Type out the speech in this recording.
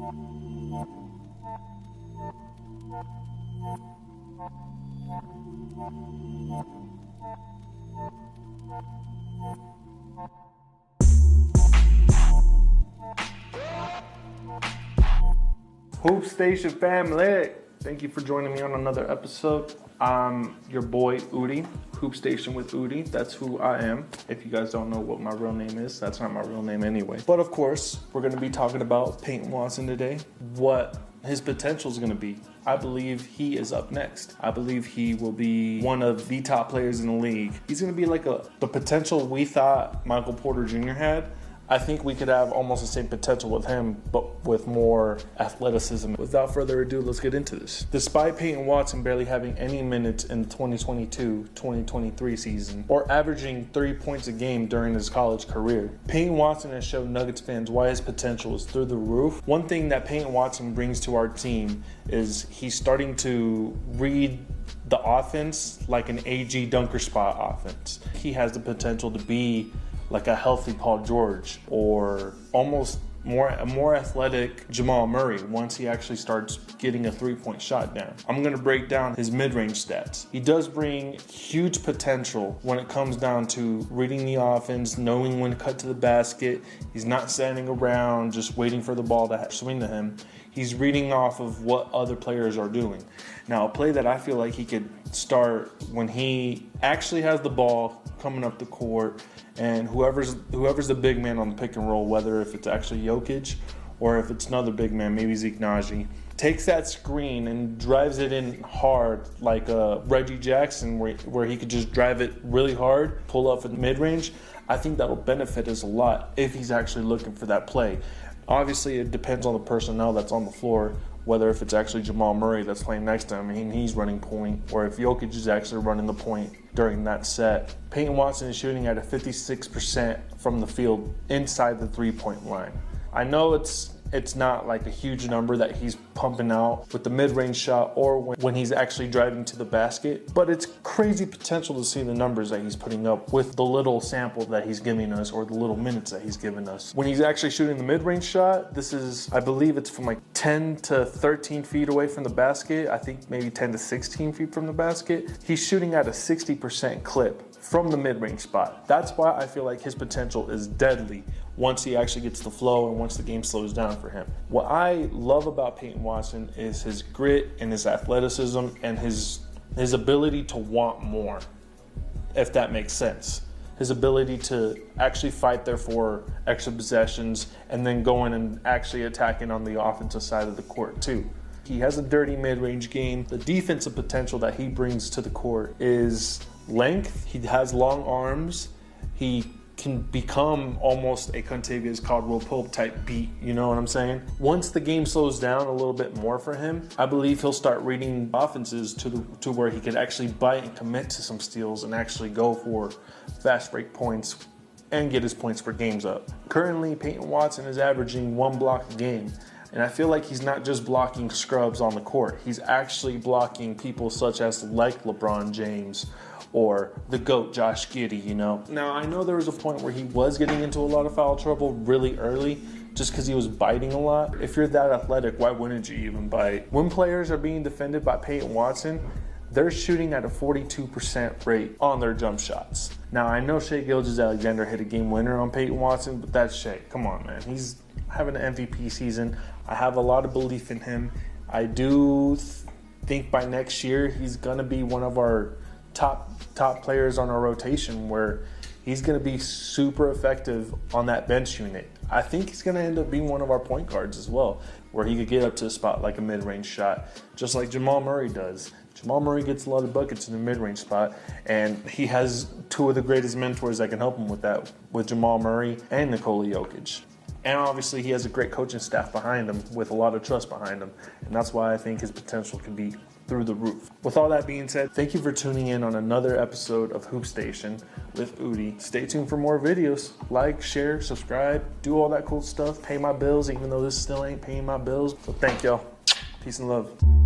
Hoop Station family, thank you for joining me on another episode. I'm your boy Udi, Hoop Station with Udi. That's who I am. If you guys don't know what my real name is, that's not my real name anyway. But of course, we're going to be talking about Peyton Watson today, what his potential is going to be. I believe he is up next. I believe he will be one of the top players in the league. He's going to be like the potential we thought Michael Porter Jr. had. I think we could have almost the same potential with him, but with more athleticism. Without further ado, let's get into this. Despite Peyton Watson barely having any minutes in the 2022-2023 season, or averaging 3 points a game during his college career, Peyton Watson has shown Nuggets fans why his potential is through the roof. One thing that Peyton Watson brings to our team is he's starting to read the offense like an AG dunker spot offense. He has the potential to be like a healthy Paul George, or almost a more athletic Jamal Murray once he actually starts getting a three-point shot down. I'm going to break down his mid-range stats. He does bring huge potential when it comes down to reading the offense, knowing when to cut to the basket. He's not standing around just waiting for the ball to swing to him. He's reading off of what other players are doing. Now, a play that I feel like he could start when he actually has the ball coming up the court, and whoever's the big man on the pick and roll, whether if it's actually Jokic or if it's another big man, maybe Zeke Naji, takes that screen and drives it in hard like Reggie Jackson, where he could just drive it really hard, pull up in mid-range. I think that'll benefit us a lot if he's actually looking for that play. Obviously, it depends on the personnel that's on the floor, whether if it's actually Jamal Murray that's playing next to him and he's running point, or if Jokic is actually running the point during that set. Peyton Watson is shooting at a 56% from the field inside the three-point line. I know it's not like a huge number that he's pumping out with the mid-range shot or when he's actually driving to the basket, but it's crazy potential to see the numbers that he's putting up with the little sample that he's giving us, or the little minutes that he's giving us. When he's actually shooting the mid-range shot, this is, I believe it's from like 10 to 13 feet away from the basket. I think maybe 10 to 16 feet from the basket. He's shooting at a 60% clip from the mid-range spot. That's why I feel like his potential is deadly once he actually gets the flow and once the game slows down for him. What I love about Peyton Watson is his grit and his athleticism and his ability to want more, if that makes sense. His ability to actually fight there for extra possessions and then going and actually attacking on the offensive side of the court too. He has a dirty mid-range game. The defensive potential that he brings to the court is length. He has long arms. He can become almost a Contavious Caldwell-Pope type beat, you know what I'm saying? Once the game slows down a little bit more for him, I believe he'll start reading offenses to where he could actually bite and commit to some steals and actually go for fast break points and get his points per games up. Currently, Peyton Watson is averaging 1 block a game. And I feel like he's not just blocking scrubs on the court. He's actually blocking people such as like LeBron James or the GOAT, Josh Giddey, you know. Now, I know there was a point where he was getting into a lot of foul trouble really early just because he was biting a lot. If you're that athletic, why wouldn't you even bite? When players are being defended by Peyton Watson, they're shooting at a 42% rate on their jump shots. Now, I know Shai Gilgeous-Alexander hit a game winner on Peyton Watson, but that's Shai. Come on, man. He's having an MVP season. I have a lot of belief in him. I do think by next year he's going to be one of our top players on our rotation, where he's going to be super effective on that bench unit. I think he's going to end up being one of our point guards as well, where he could get up to a spot like a mid-range shot, just like Jamal Murray does. Jamal Murray gets a lot of buckets in the mid-range spot, and he has two of the greatest mentors that can help him with that, with Jamal Murray and Nikola Jokic. And obviously he has a great coaching staff behind him with a lot of trust behind him, and that's why I think his potential can be through the roof. With all that being said, thank you for tuning in on another episode of Hoop Station with Udi. Stay tuned for more videos. Like, share, subscribe, do all that cool stuff. Pay my bills, even though this still ain't paying my bills. So thank y'all. Peace and love.